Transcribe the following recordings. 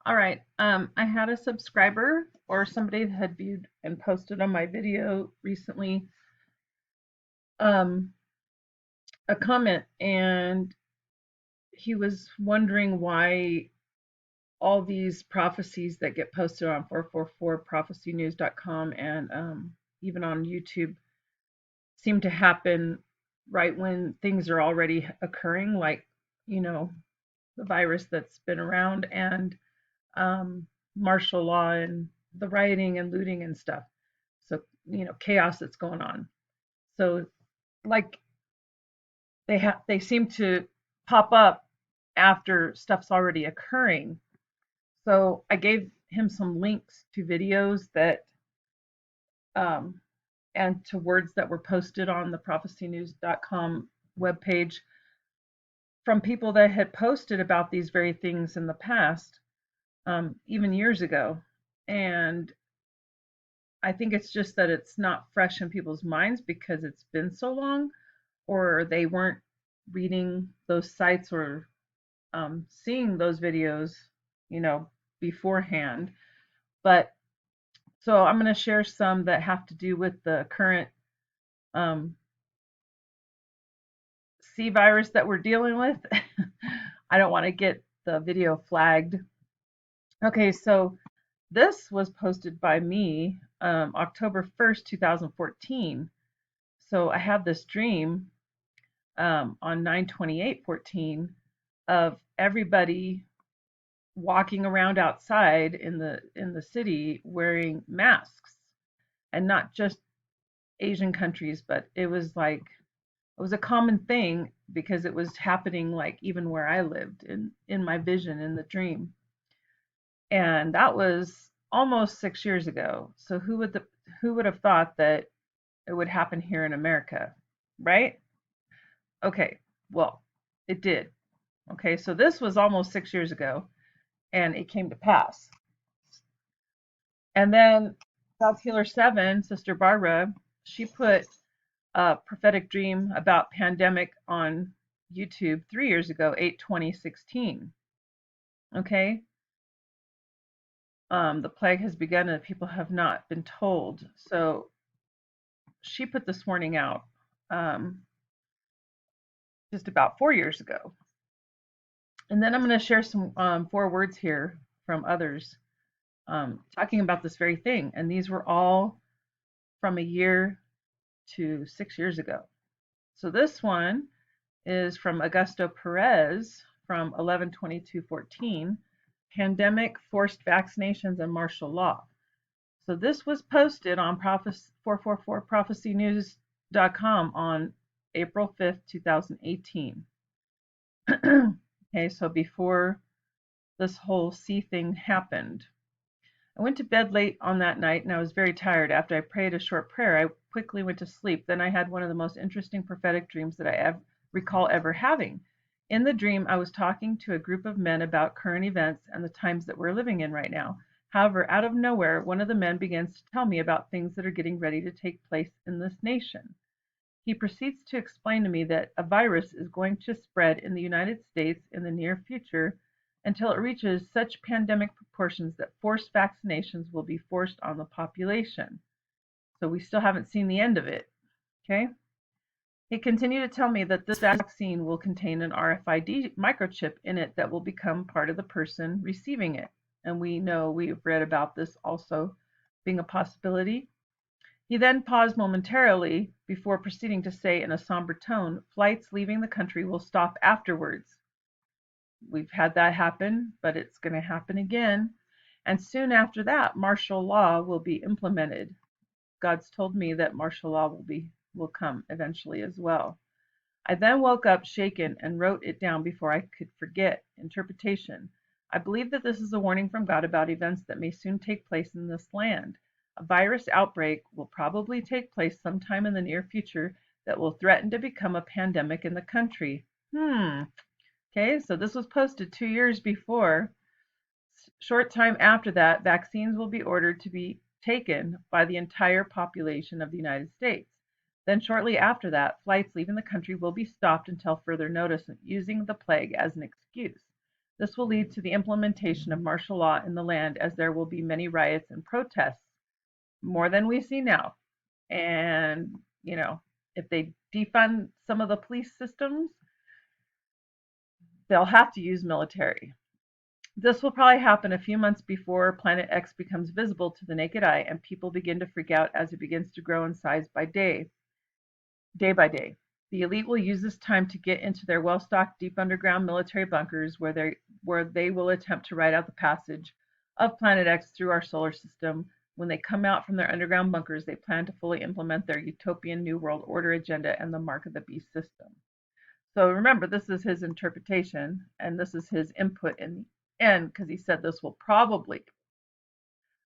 All right. I had a subscriber or somebody that had viewed and posted on my video recently um, a comment, and he was wondering why all these prophecies that get posted on 444prophecynews.com and even on YouTube seem to happen right when things are already occurring, like, you know, the virus that's been around and martial law and the rioting and looting and stuff. So, chaos that's going on. So, like, they seem to pop up after stuff's already occurring. So I gave him some links to videos that um, and to words that were posted on the prophecynews.com webpage from people that had posted about these very things in the past, even years ago. And I think it's just that it's not fresh in people's minds because it's been so long, or they weren't reading those sites or seeing those videos, you know, beforehand. But so I'm going to share some that have to do with the current um, C virus that we're dealing with. I don't want to get the video flagged. Okay, so this was posted by me October 1st, 2014. So I have this dream on 9/28/14 of everybody walking around outside in the city wearing masks, and not just Asian countries, but it was a common thing because it was happening like even where I lived in my vision in the dream. And that was almost 6 years ago. So who would have thought that it would happen here in America, right? Okay. Well, it did. Okay, so this was almost 6 years ago and it came to pass. And then South Healer 7, Sister Barbara, she put a prophetic dream about pandemic on YouTube 3 years ago, 8/20/16. Okay, the plague has begun and people have not been told. So she put this warning out um, just about 4 years ago. And then I'm going to share some 4 words here from others talking about this very thing. And these were all from a year to 6 years ago. So this one is from Augusto Perez from 11/22/14, pandemic, forced vaccinations, and martial law. So this was posted on 444prophecynews.com on April 5th, 2018. Okay, so before this whole C thing happened. I went to bed late on that night and I was very tired. After I prayed a short prayer, I quickly went to sleep. Then I had one of the most interesting prophetic dreams that I recall ever having. In the dream, I was talking to a group of men about current events and the times that we're living in right now. However, out of nowhere, one of the men begins to tell me about things that are getting ready to take place in this nation. He proceeds to explain to me that a virus is going to spread in the United States in the near future until it reaches such pandemic proportions that forced vaccinations will be forced on the population. So we still haven't seen the end of it. Okay. He continued to tell me that this vaccine will contain an RFID microchip in it that will become part of the person receiving it. And we know we've read about this also being a possibility. He then paused momentarily before proceeding to say in a somber tone, flights leaving the country will stop afterwards. We've had that happen, but it's going to happen again. And soon after that, martial law will be implemented. God's told me that martial law will come eventually as well. I then woke up shaken and wrote it down before I could forget. Interpretation. I believe that this is a warning from God about events that may soon take place in this land. A virus outbreak will probably take place sometime in the near future that will threaten to become a pandemic in the country. Okay, so this was posted 2 years before. Short time after that, vaccines will be ordered to be taken by the entire population of the United States. Then shortly after that, flights leaving the country will be stopped until further notice, using the plague as an excuse. This will lead to the implementation of martial law in the land, as there will be many riots and protests, more than we see now. And, if they defund some of the police systems, they'll have to use military. This will probably happen a few months before Planet X becomes visible to the naked eye and people begin to freak out as it begins to grow in size day by day. The elite will use this time to get into their well-stocked deep underground military bunkers where they will attempt to ride out the passage of Planet X through our solar system. When they come out from their underground bunkers, they plan to fully implement their utopian New World Order agenda and the Mark of the Beast system. So remember, this is his interpretation, and this is his input in the end, because he said this will probably,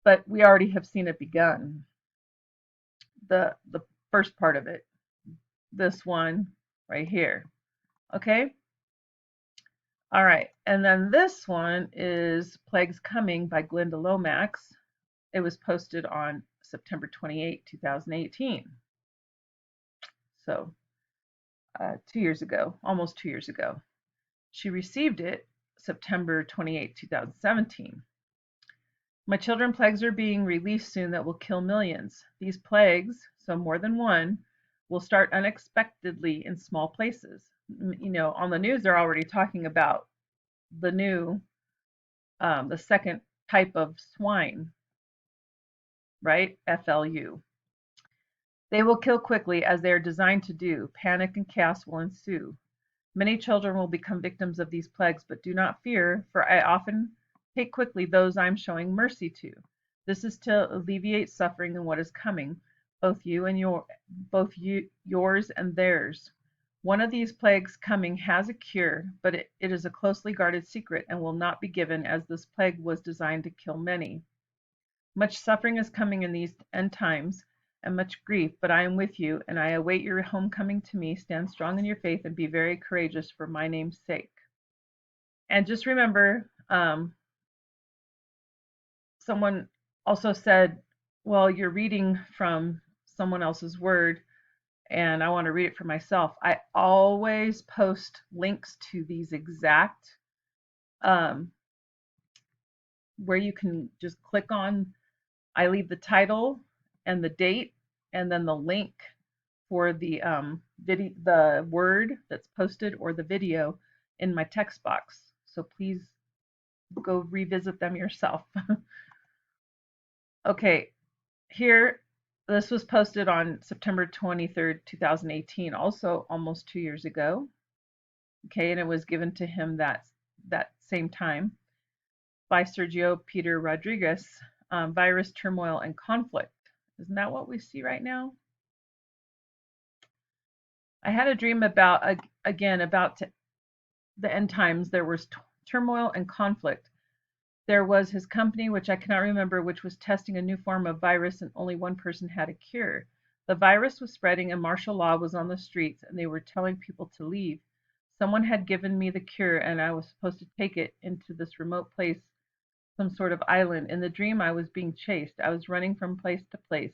but we already have seen it begun. The first part of it, this one right here. Okay? All right. And then this one is Plagues Coming by Glenda Lomax. It was posted on September 28, 2018. So 2 years ago, almost 2 years ago. She received it September 28, 2017. My children, plagues are being released soon that will kill millions. These plagues, so more than one, will start unexpectedly in small places. On the news, they're already talking about the new, the second type of swine, right? FLU. They will kill quickly as they are designed to do. Panic and chaos will ensue. Many children will become victims of these plagues, but do not fear, for I often take quickly those I am showing mercy to. This is to alleviate suffering in what is coming, both yours and theirs. One of these plagues coming has a cure, but it is a closely guarded secret and will not be given, as this plague was designed to kill many. Much suffering is coming in these end times, and much grief, but I am with you, and I await your homecoming to me. Stand strong in your faith and be very courageous for my name's sake. And just remember, someone also said, well, you're reading from someone else's word, and I want to read it for myself. I always post links to these exact, where you can just click on, I leave the title and the date, and then the link for the the word that's posted or the video in my text box. So please go revisit them yourself. Okay, here, this was posted on September 23rd, 2018, also almost 2 years ago. Okay, and it was given to him that same time by Sergio Peter Rodriguez. Virus, turmoil, and conflict. Isn't that what we see right now? I had a dream about, again, about the end times. There was turmoil and conflict. There was his company, which I cannot remember, which was testing a new form of virus, and only one person had a cure. The virus was spreading and martial law was on the streets, and they were telling people to leave. Someone had given me the cure, and I was supposed to take it into this remote place, some sort of island. In the dream, I was being chased. I was running from place to place.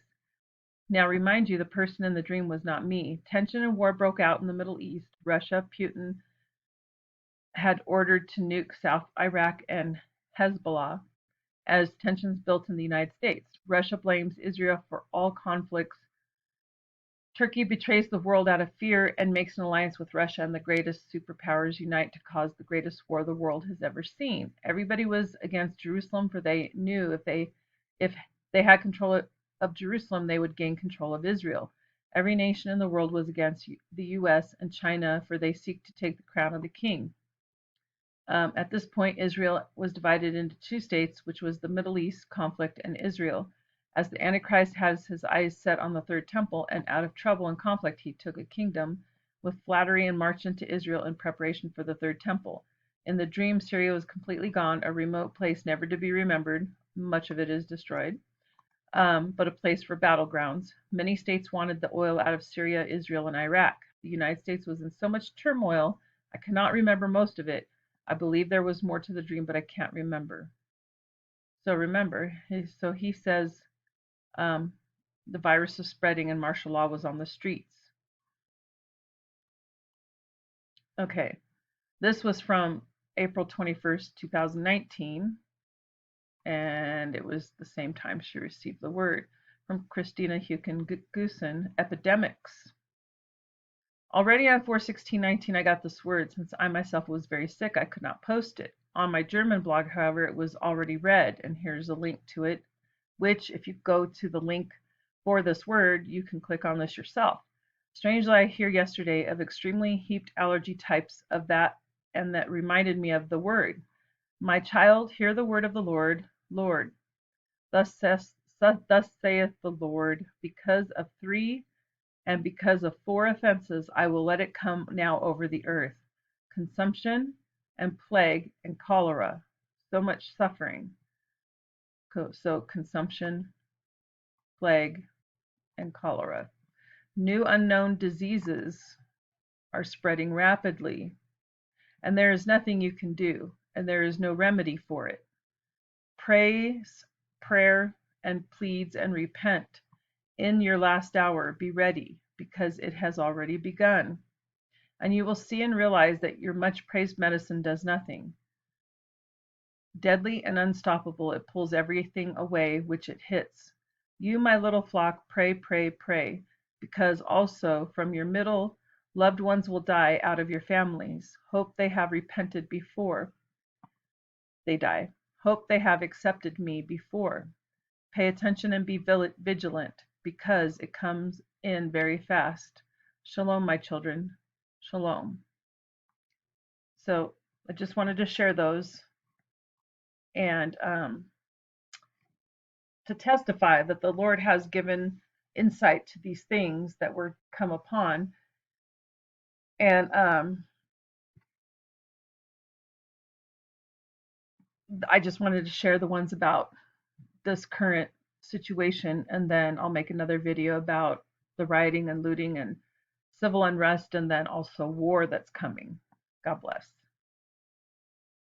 Now remind you, the person in the dream was not me. Tension and war broke out in the Middle East. Russia, Putin had ordered to nuke South Iraq and Hezbollah as tensions built in the United States. Russia blames Israel for all conflicts. Turkey betrays the world out of fear and makes an alliance with Russia, and the greatest superpowers unite to cause the greatest war the world has ever seen. Everybody was against Jerusalem, for they knew if they had control of Jerusalem, they would gain control of Israel. Every nation in the world was against the US and China, for they seek to take the crown of the king. At this point, Israel was divided into two states, which was the Middle East conflict and Israel. As the Antichrist has his eyes set on the third temple, and out of trouble and conflict he took a kingdom with flattery and marched into Israel in preparation for the third temple. In the dream, Syria was completely gone, a remote place never to be remembered. Much of it is destroyed, but a place for battlegrounds. Many states wanted the oil out of Syria, Israel, and Iraq. The United States was in so much turmoil, I cannot remember most of it. I believe there was more to the dream, but I can't remember. So remember, so he says the virus was spreading and martial law was on the streets. Okay, this was from April 21st, 2019, and it was the same time she received the word from Christina Huken-Gusen, Epidemics. Already on 4/16/19, I got this word. Since I myself was very sick, I could not post it. On my German blog, however, it was already read, and here's a link to it, which, if you go to the link for this word, you can click on this yourself. Strangely, I hear yesterday of extremely heaped allergy types of that, and that reminded me of the word. My child, hear the word of the Lord. Lord, thus saith the Lord, because of 3 and because of 4 offenses I will let it come now over the earth, consumption and plague and cholera, so much suffering. So consumption, plague, and cholera. New unknown diseases are spreading rapidly, and there is nothing you can do, and there is no remedy for it. Praise, prayer, and pleads and repent. In your last hour, be ready, because it has already begun. And you will see and realize that your much praised medicine does nothing. Deadly and unstoppable, it pulls everything away which it hits. You, my little flock, pray, pray, pray, because also from your middle loved ones will die out of your families. Hope they have repented before they die. Hope they have accepted me before. Pay attention and be vigilant, because it comes in very fast. Shalom, my children. Shalom. So I just wanted to share those and to testify that the Lord has given insight to these things that we're come upon. And I just wanted to share the ones about this current situation, and then I'll make another video about the rioting and looting and civil unrest, and then also war that's coming. God bless.